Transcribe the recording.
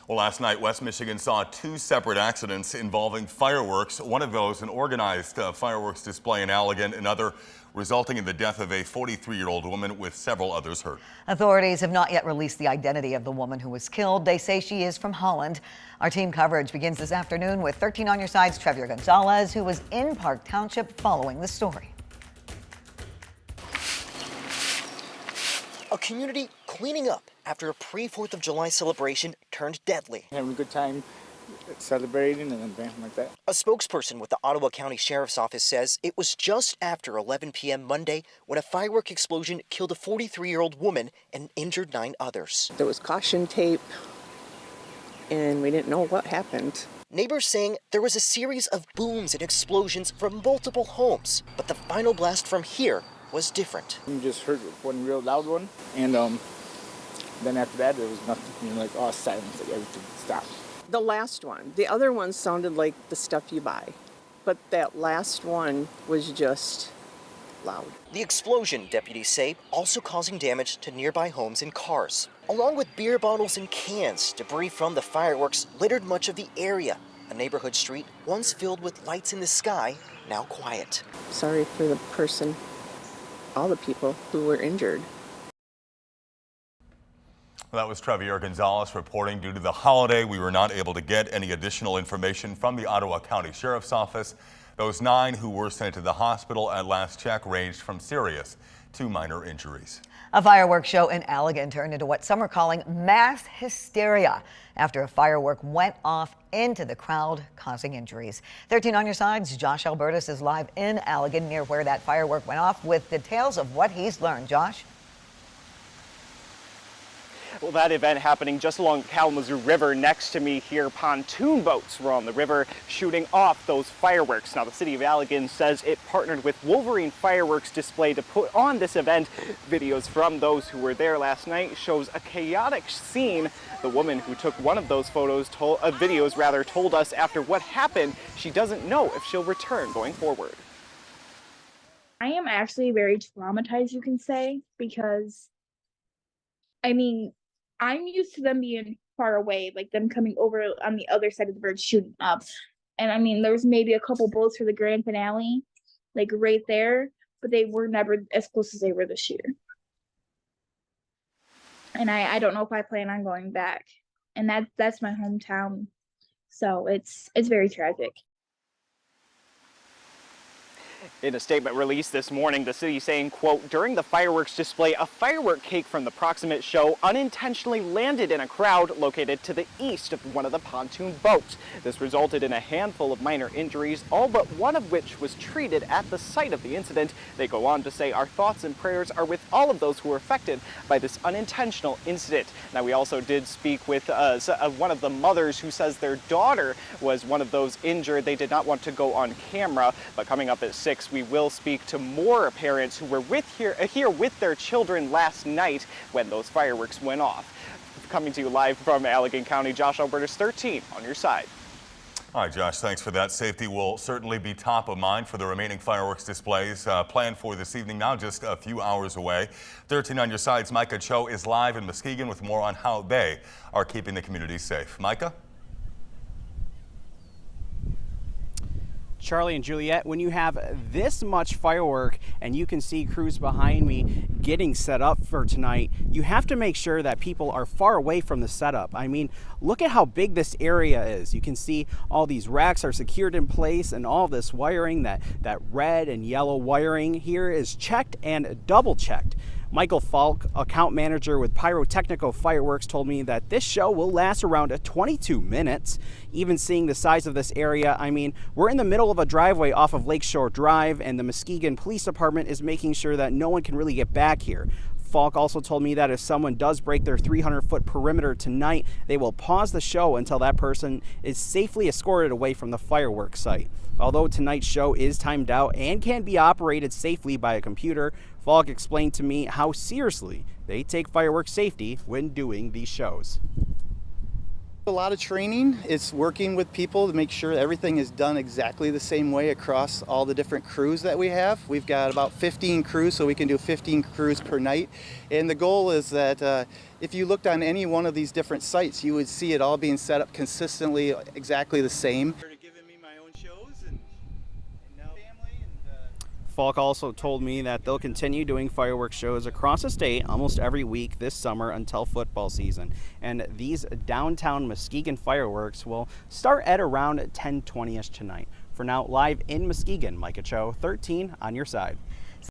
Well, last night, West Michigan saw two separate accidents involving fireworks. One of those, an organized fireworks display in Allegan, another resulting in the death of a 43-year-old woman with several others hurt. Authorities have not yet released the identity of the woman who was killed. They say she is from Holland. Our team coverage begins this afternoon with 13 on your side's Trevier Gonzalez, who was in Park Township following the story. A community cleaning up after a pre-4th of July celebration turned deadly. Having a good time celebrating and everything like that. A spokesperson with the Ottawa County Sheriff's Office says it was just after 11 p.m. Monday when a firework explosion killed a 43-year-old woman and injured 9 others. There was caution tape, and we didn't know what happened. Neighbors saying there was a series of booms and explosions from multiple homes, but the final blast from here was different. We just heard one real loud one, and then after that there was nothing, like all silence, like everything stopped. The last one, the other one sounded like the stuff you buy, but that last one was just loud. The explosion, deputies say, also causing damage to nearby homes and cars. Along with beer bottles and cans, debris from the fireworks littered much of the area. A neighborhood street once filled with lights in the sky, now quiet. Sorry for the person, all the people who were injured. That was Trevier Gonzalez reporting. Due to the holiday, we were not able to get any additional information from the Ottawa County Sheriff's Office. Those 9 who were sent to the hospital at last check ranged from serious to minor injuries. A fireworks show in Allegan turned into what some are calling mass hysteria after a firework went off into the crowd, causing injuries. 13 on your side's Josh Albertus is live in Allegan near where that firework went off with details of what he's learned. Josh? Well, that event happening just along the Kalamazoo River next to me here. Pontoon boats were on the river shooting off those fireworks. Now, the city of Allegan says it partnered with Wolverine Fireworks Display to put on this event. Videos from those who were there last night shows a chaotic scene. The woman who took one of those videos told us after what happened, she doesn't know if she'll return going forward. I am actually very traumatized, you can say, because, I mean, I'm used to them being far away, like them coming over on the other side of the bird shooting up. And I mean, there was maybe a couple bullets for the grand finale, like right there, but they were never as close as they were this year. And I don't know if I plan on going back. And that's my hometown. So it's very tragic. In a statement released this morning, the city saying, quote, during the fireworks display, a firework cake from the proximate show unintentionally landed in a crowd located to the east of one of the pontoon boats. This resulted in a handful of minor injuries, all but one of which was treated at the site of the incident. They go on to say, our thoughts and prayers are with all of those who were affected by this unintentional incident. Now, we also did speak with one of the mothers who says their daughter was one of those injured. They did not want to go on camera, but coming up at 6, we will speak to more parents who were here with their children last night when those fireworks went off. Coming to you live from Allegan County, Josh Albertus, 13 on your side. All right, Josh, thanks for that. Safety will certainly be top of mind for the remaining fireworks displays planned for this evening, now just a few hours away. 13 on your side's Micah Cho is live in Muskegon with more on how they are keeping the community safe. Micah? Charlie and Juliet, when you have this much firework and you can see crews behind me getting set up for tonight, you have to make sure that people are far away from the setup. I mean, look at how big this area is. You can see all these racks are secured in place and all this wiring, that red and yellow wiring here is checked and double checked. Michael Falk, account manager with Pyrotechnico Fireworks, told me that this show will last around 22 minutes. Even seeing the size of this area, I mean, we're in the middle of a driveway off of Lakeshore Drive, and the Muskegon Police Department is making sure that no one can really get back here. Falk also told me that if someone does break their 300-foot perimeter tonight, they will pause the show until that person is safely escorted away from the fireworks site. Although tonight's show is timed out and can be operated safely by a computer, Falk explained to me how seriously they take fireworks safety when doing these shows. A lot of training. It's working with people to make sure everything is done exactly the same way across all the different crews that we have. We've got about 15 crews, so we can do 15 crews per night. And the goal is that if you looked on any one of these different sites, you would see it all being set up consistently, exactly the same. Falk also told me that they'll continue doing fireworks shows across the state almost every week this summer until football season. And these downtown Muskegon fireworks will start at around 10:20ish tonight. For now, live in Muskegon, Micah Cho, 13 on your side.